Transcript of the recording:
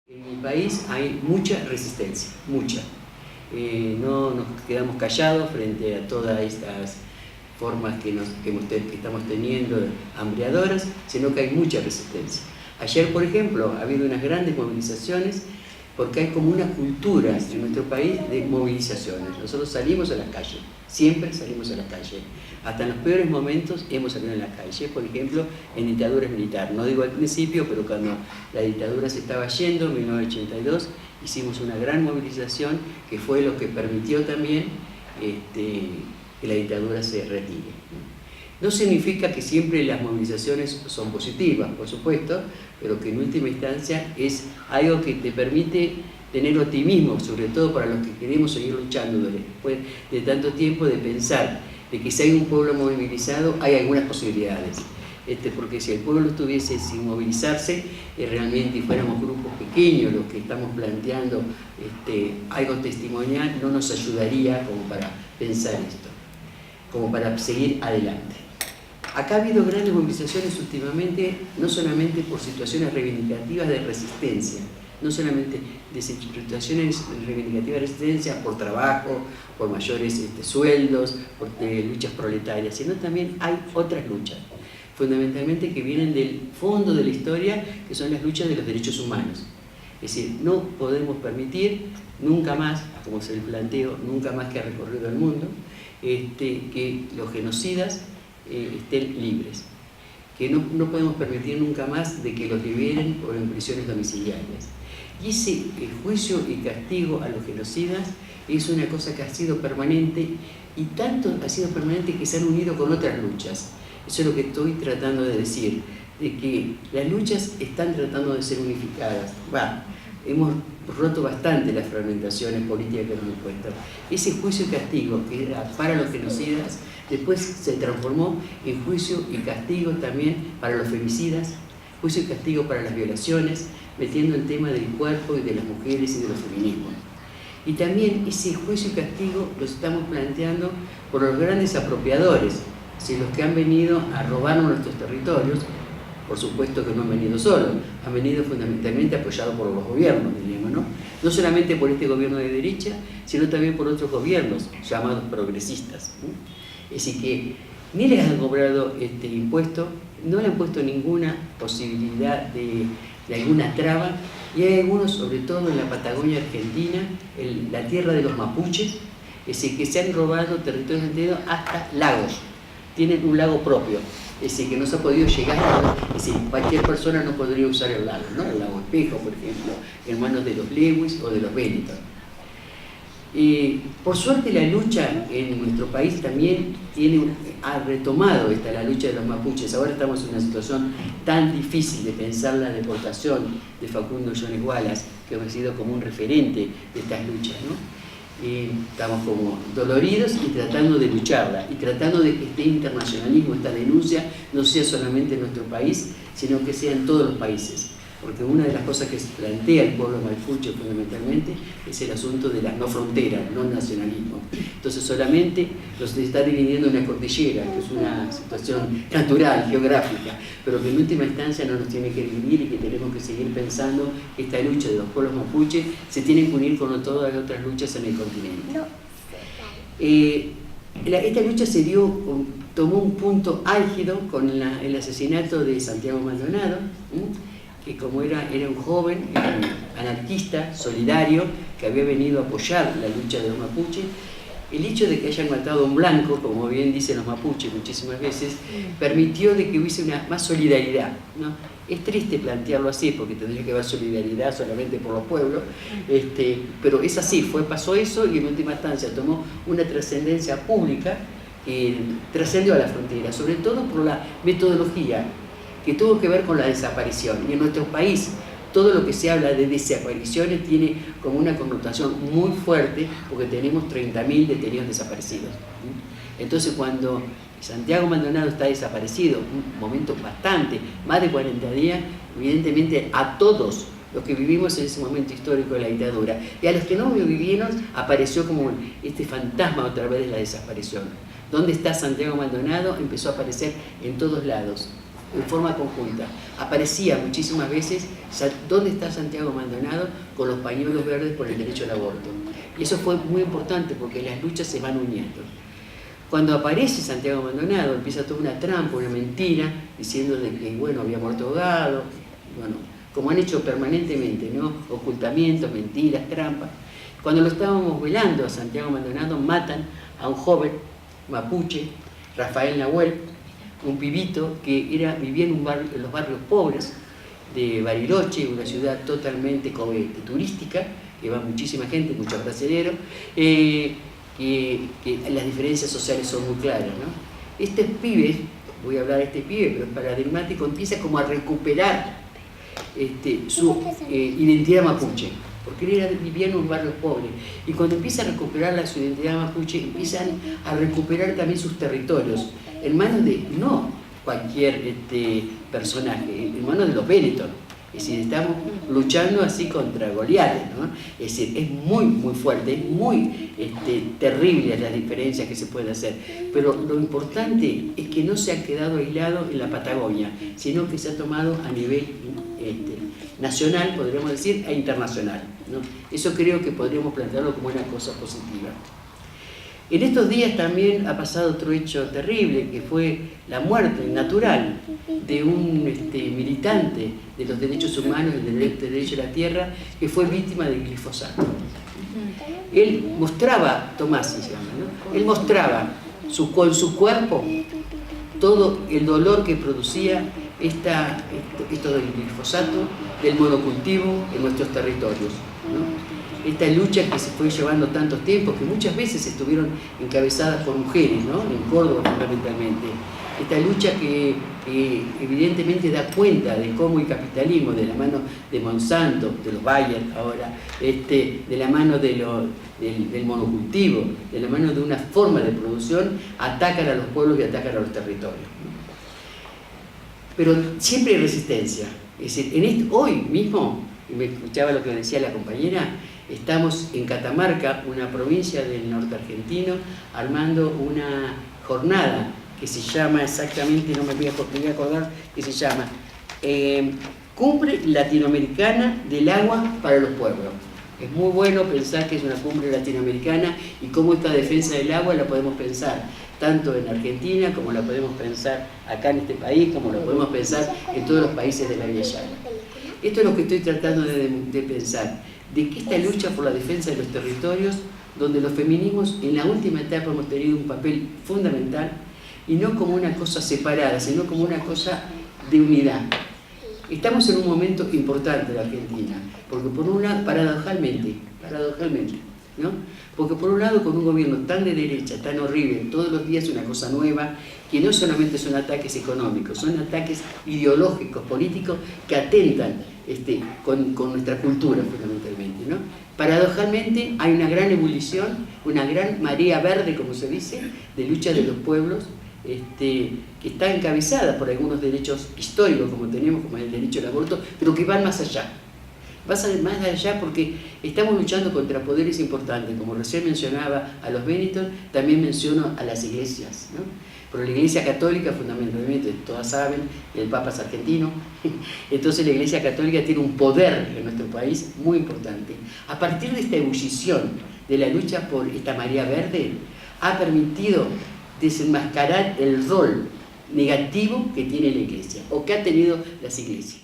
En mi país hay mucha resistencia, mucha. No nos quedamos callados frente a todas estas formas que estamos teniendo hambreadoras, sino que hay mucha resistencia. Ayer, por ejemplo, ha habido unas grandes movilizaciones porque hay como una cultura en nuestro país de movilizaciones. Nosotros salimos a la calle, siempre salimos a la calle. Hasta en los peores momentos hemos salido a la calle, por ejemplo, en dictaduras militares. No digo al principio, pero cuando la dictadura se estaba yendo, en 1982, hicimos una gran movilización que fue lo que permitió también que la dictadura se retire. No significa que siempre las movilizaciones son positivas, por supuesto, pero que en última instancia es algo que te permite tener optimismo, sobre todo para los que queremos seguir luchando después de tanto tiempo, de pensar de que si hay un pueblo movilizado hay algunas posibilidades. Porque si el pueblo estuviese sin movilizarse, realmente fuéramos grupos pequeños los que estamos planteando algo testimonial, no nos ayudaría como para pensar esto, como para seguir adelante. Acá ha habido grandes movilizaciones últimamente, no solamente por situaciones reivindicativas de resistencia, no solamente de situaciones reivindicativas de resistencia por trabajo, por mayores sueldos, por luchas proletarias, sino también hay otras luchas, fundamentalmente que vienen del fondo de la historia, que son las luchas de los derechos humanos. Es decir, no podemos permitir nunca más, como se le planteó, nunca más que ha recorrido el mundo, que los genocidas estén libres, que no podemos permitir nunca más de que los liberen por en prisiones domiciliarias. Y ese juicio y castigo a los genocidas es una cosa que ha sido permanente, y tanto ha sido permanente que se han unido con otras luchas. Eso es lo que estoy tratando de decir, de que las luchas están tratando de ser unificadas. Hemos roto bastante las fragmentaciones políticas que nos han puesto. Ese juicio y castigo que era para los genocidas, después se transformó en juicio y castigo también para los femicidas, juicio y castigo para las violaciones, metiendo el tema del cuerpo y de las mujeres y de los feminismos. Y también ese juicio y castigo lo estamos planteando por los grandes apropiadores, si los que han venido a robarnos nuestros territorios. Por supuesto que no han venido solos, han venido fundamentalmente apoyados por los gobiernos, diríamos, ¿no? No solamente por este gobierno de derecha, sino también por otros gobiernos llamados progresistas. Es decir, que ni les han cobrado este impuesto, no le han puesto ninguna posibilidad de alguna traba, y hay algunos, sobre todo en la Patagonia Argentina, la tierra de los mapuches, es decir, que se han robado territorios enteros hasta lagos, tienen un lago propio. Es decir, que no se ha podido llegar a... Es decir, cualquier persona no podría usar el lago, ¿no? El lago Espejo, por ejemplo, en manos de los Lewis o de los Benetton. Por suerte la lucha en nuestro país también ha retomado la lucha de los mapuches. Ahora estamos en una situación tan difícil de pensar la deportación de Facundo Jones Wallace, que ha sido como un referente de estas luchas, ¿no? Estamos como doloridos y tratando de lucharla, y tratando de que este internacionalismo, esta denuncia, no sea solamente en nuestro país, sino que sea en todos los países. Porque una de las cosas que se plantea el pueblo mapuche fundamentalmente es el asunto de la no frontera, no nacionalismo. Entonces solamente los está dividiendo una cordillera, que es una situación natural, geográfica, pero que en última instancia no nos tiene que dividir, y que tenemos que seguir pensando que esta lucha de los pueblos mapuche se tiene que unir con todas las otras luchas en el continente. Esta lucha tomó un punto álgido con el asesinato de Santiago Maldonado, que como era un joven anarquista, solidario, que había venido a apoyar la lucha de los mapuches. El hecho de que hayan matado a un blanco, como bien dicen los mapuches muchísimas veces, permitió de que hubiese más solidaridad, ¿no? Es triste plantearlo así, porque tendría que haber solidaridad solamente por los pueblos, pero es así, pasó eso, y en última instancia tomó una trascendencia pública que trascendió a la frontera, sobre todo por la metodología que tuvo que ver con la desaparición. Y en nuestro país todo lo que se habla de desapariciones tiene como una connotación muy fuerte, porque tenemos 30.000 detenidos desaparecidos. Entonces cuando Santiago Maldonado está desaparecido, un momento bastante, más de 40 días, evidentemente a todos los que vivimos en ese momento histórico de la dictadura, y a los que no vivieron, apareció como este fantasma otra vez de la desaparición. ¿Dónde está Santiago Maldonado? Empezó a aparecer en todos lados. en forma conjunta. Aparecía muchísimas veces dónde está Santiago Maldonado con los pañuelos verdes por el derecho al aborto. Y eso fue muy importante porque las luchas se van uniendo. Cuando aparece Santiago Maldonado, empieza toda una trampa, una mentira, diciendo de que, bueno, había muerto ahogado, bueno, como han hecho permanentemente, ¿no? Ocultamientos, mentiras, trampas. Cuando lo estábamos velando a Santiago Maldonado, matan a un joven mapuche, Rafael Nahuel, un pibito que vivía en los barrios pobres de Bariloche, una ciudad totalmente turística, que va muchísima gente, muchos brasileños, que las diferencias sociales son muy claras, ¿no? Este pibe, voy a hablar de este pibe, pero es paradigmático, empieza como a recuperar su identidad mapuche, porque él vivía en un barrio pobre, y cuando empieza a recuperar su identidad mapuche, empiezan a recuperar también sus territorios, en manos de no cualquier personaje, en manos de los Benetton. Es decir, estamos luchando así contra Goliates, ¿no? Es decir, es muy, muy fuerte, es muy terrible las diferencias que se pueden hacer. Pero lo importante es que no se ha quedado aislado en la Patagonia, sino que se ha tomado a nivel nacional, podríamos decir, e internacional, ¿no? Eso creo que podríamos plantearlo como una cosa positiva. En estos días también ha pasado otro hecho terrible, que fue la muerte natural de un militante de los derechos humanos, del derecho a la tierra, que fue víctima del glifosato. Él mostraba, Tomás se llama, ¿no? Él mostraba con su cuerpo todo el dolor que producía esto del glifosato, del monocultivo en nuestros territorios, ¿no? Esta lucha que se fue llevando tanto tiempo, que muchas veces estuvieron encabezadas por mujeres, ¿no? En Córdoba fundamentalmente. Esta lucha que evidentemente da cuenta de cómo el capitalismo, de la mano de Monsanto, de los Bayer ahora, de la mano del monocultivo, de la mano de una forma de producción, atacan a los pueblos y atacan a los territorios, ¿no? Pero siempre hay resistencia. Es decir, hoy mismo, y me escuchaba lo que decía la compañera, estamos en Catamarca, una provincia del norte argentino, armando una jornada que se llama exactamente, no me voy a acordar, que se llama Cumbre Latinoamericana del Agua para los Pueblos. Es muy bueno pensar que es una cumbre latinoamericana y cómo esta defensa del agua la podemos pensar tanto en Argentina como la podemos pensar acá en este país, como la podemos pensar en todos los países de la Vía Llana. Esto es lo que estoy tratando de pensar, de que esta lucha por la defensa de los territorios, donde los feminismos en la última etapa hemos tenido un papel fundamental, y no como una cosa separada, sino como una cosa de unidad. Estamos en un momento importante de Argentina, porque por un lado, paradojalmente, ¿no? Porque por un lado, con un gobierno tan de derecha, tan horrible, todos los días una cosa nueva, que no solamente son ataques económicos, son ataques ideológicos, políticos, que atentan con nuestra cultura fundamentalmente, ¿no? Paradojalmente hay una gran ebullición, una gran marea verde, como se dice, de lucha de los pueblos, que está encabezada por algunos derechos históricos como tenemos, como el derecho al aborto, pero que van más allá. Más allá porque estamos luchando contra poderes importantes, como recién mencionaba a los Benetton, también menciono a las iglesias, ¿no? Pero la Iglesia Católica, fundamentalmente, todas saben, el Papa es argentino, entonces la Iglesia Católica tiene un poder en nuestro país muy importante. A partir de esta ebullición de la lucha por esta marea verde, ha permitido desenmascarar el rol negativo que tiene la Iglesia, o que ha tenido las iglesias.